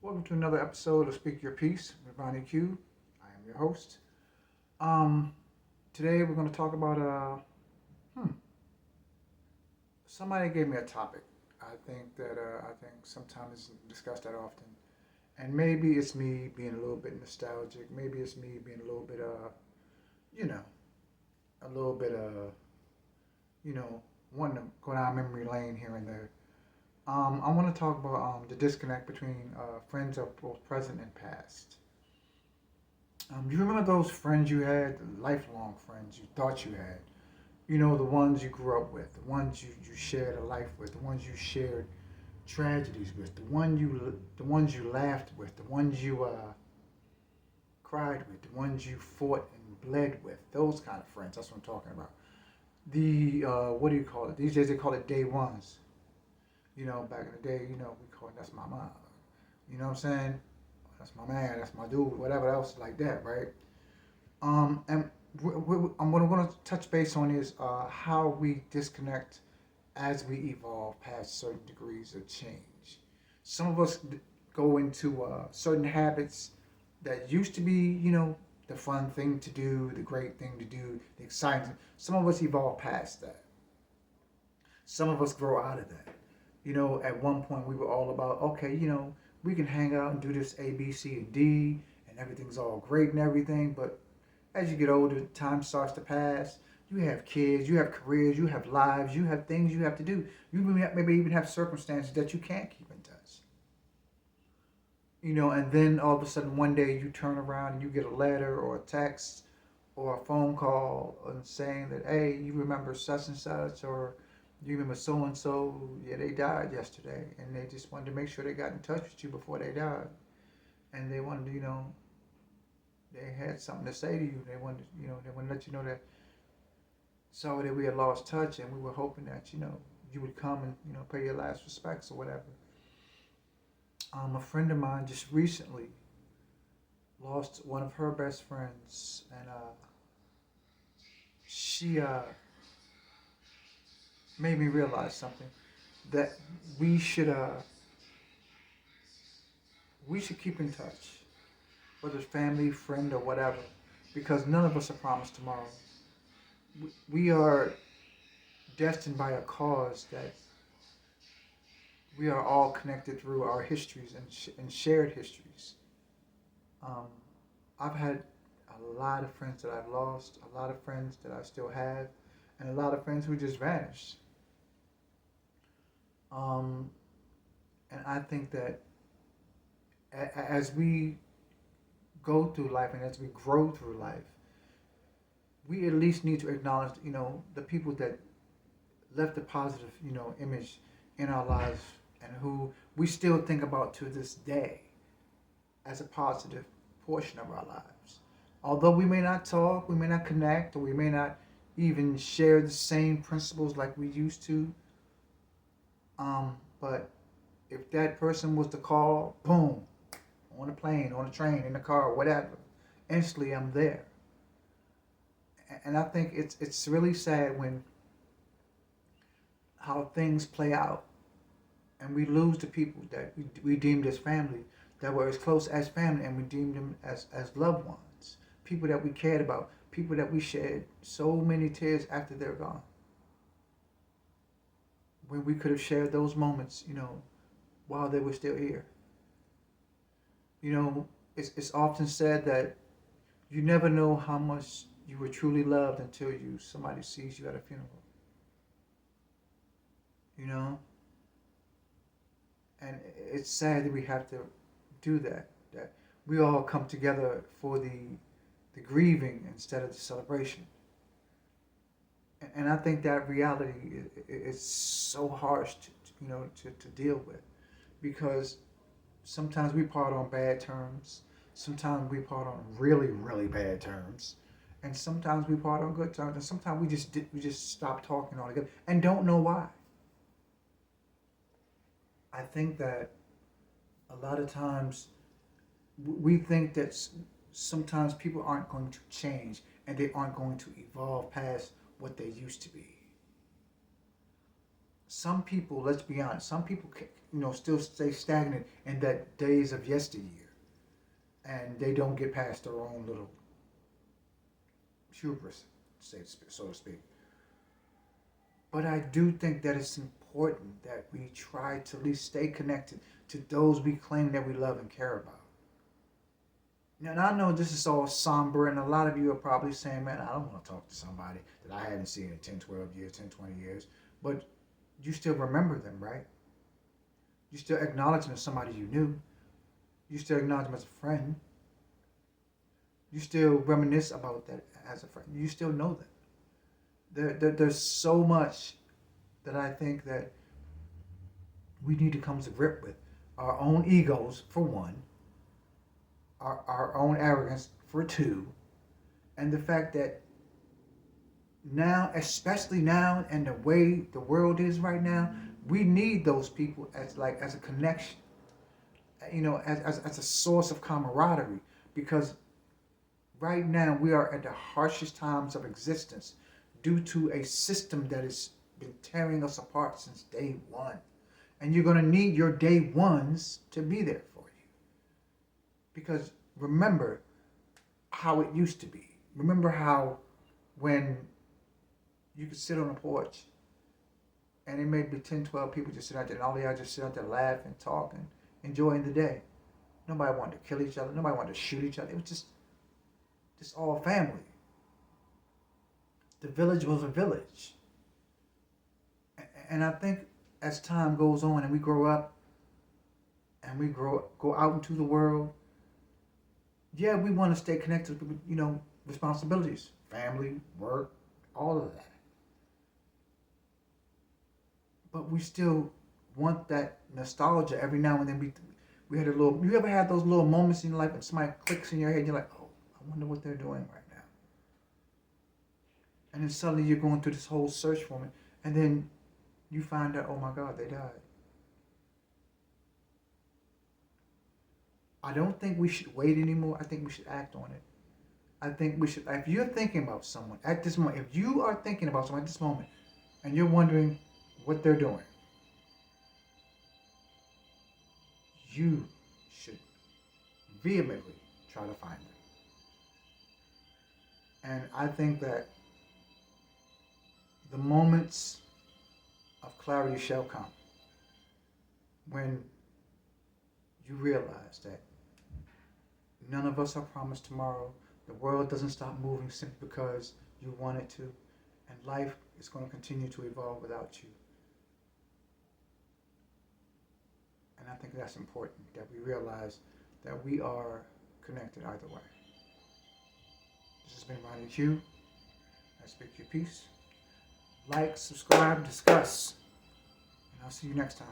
Welcome to another episode of Speak Your Piece with Ronnie Q. I am your host. Um, Today we're going to talk about somebody gave me a topic. I think sometimes it's discussed that often, and maybe it's me being a little bit nostalgic. Maybe it's me being a little bit you know, a little bit you know, wanting to go down memory lane here and there. I want to talk about the disconnect between friends of both present and past. Do you remember those friends you had, the lifelong friends you thought you had? You know, the ones you grew up with, the ones you shared a life with, the ones you shared tragedies with, the ones you laughed with, the ones you cried with, the ones you fought and bled with. Those kind of friends. That's what I'm talking about. The what do you call it? These days they call it day ones. You know, back in the day, we call it that's my mom. You know what I'm saying? That's my man. That's my dude. Whatever else like that, right? And what I'm going to touch base on is how we disconnect as we evolve past certain degrees of change. Some of us go into certain habits that used to be, the fun thing to do, the great thing to do, the exciting. Some of us evolve past that. Some of us grow out of that. At one point we were all about, okay, we can hang out and do this A, B, C, and D, and everything's all great and everything. But as you get older, time starts to pass. You have kids, you have careers, you have lives, you have things you have to do. You maybe even have circumstances that you can't keep in touch. And then all of a sudden one day you turn around and you get a letter or a text or a phone call and saying that, hey, you remember such and such, or you remember so and so, yeah, they died yesterday, and they just wanted to make sure they got in touch with you before they died, and they wanted to, they had something to say to you. They wanted to let you know that sorry that we had lost touch, and we were hoping that you would come and pay your last respects or whatever. A friend of mine just recently lost one of her best friends, and she made me realize something that we should uh, we should keep in touch, whether it's family, friend, or whatever, because none of us are promised tomorrow. We are destined by a cause that we are all connected through our histories and shared histories. Um, I've had a lot of friends that I've lost, a lot of friends that I still have, and a lot of friends who just vanished. Um, and I think that as we go through life and as we grow through life, we at least need to acknowledge, the people that left a positive, image in our lives and who we still think about to this day as a positive portion of our lives. Although we may not talk, we may not connect, or we may not even share the same principles like we used to, but if that person was to call, boom, on a plane, on a train, in the car, whatever, instantly I'm there. And I think it's really sad when how things play out and we lose the people that we deemed as family, that were as close as family, and we deemed them as loved ones, people that we cared about, people that we shed so many tears after they're gone. When we could have shared those moments, while they were still here. It's often said that you never know how much you were truly loved until somebody sees you at a funeral. You know, and it's sad that we have to do that. That we all come together for the grieving instead of the celebration. And I think that reality is so harsh to deal with, because sometimes we part on bad terms, sometimes we part on really really bad terms, and sometimes we part on good terms, and sometimes we just stop talking altogether and don't know why. I think that a lot of times we think that sometimes people aren't going to change and they aren't going to evolve past what they used to be. Some people, let's be honest, some people still stay stagnant in that days of yesteryear, and they don't get past their own little hubris, so to speak. But I do think that it's important that we try to at least stay connected to those we claim that we love and care about. Now, and I know this is all somber, and a lot of you are probably saying, man, I don't want to talk to somebody that I haven't seen in 10, 12 years, 10, 20 years. But you still remember them, right? You still acknowledge them as somebody you knew. You still acknowledge them as a friend. You still reminisce about that as a friend. You still know them. There's so much that I think that we need to come to grip with. Our own egos, for one, our own arrogance, for two, and the fact that now, especially now, and the way the world is right now, we need those people as a connection, as a source of camaraderie, because right now we are at the harshest times of existence due to a system that has been tearing us apart since day one. And you're going to need your day ones to be there for you. Because remember how it used to be. Remember how when you could sit on a porch and it may be 10, 12 people just sitting out there, and all y'all just sit out there laughing, talking, enjoying the day. Nobody wanted to kill each other. Nobody wanted to shoot each other. It was just all family. The village was a village. And I think as time goes on and we grow up and we go out into the world, yeah, we want to stay connected with, responsibilities, family, work, all of that. But we still want that nostalgia every now and then. We had you ever had those little moments in your life when somebody clicks in your head and you're like, oh, I wonder what they're doing right now. And then suddenly you're going through this whole search for it, and then you find out, oh my God, they died. I don't think we should wait anymore. I think we should act on it. I think we should, if you're thinking about someone at this moment, if you are thinking about someone at this moment, and you're wondering what they're doing, you should vehemently try to find them. And I think that the moments of clarity shall come when you realize that none of us are promised tomorrow. The world doesn't stop moving simply because you want it to. And life is going to continue to evolve without you. And I think that's important, that we realize that we are connected either way. This has been Ronnie Q. I speak your peace. Like, subscribe, discuss. And I'll see you next time.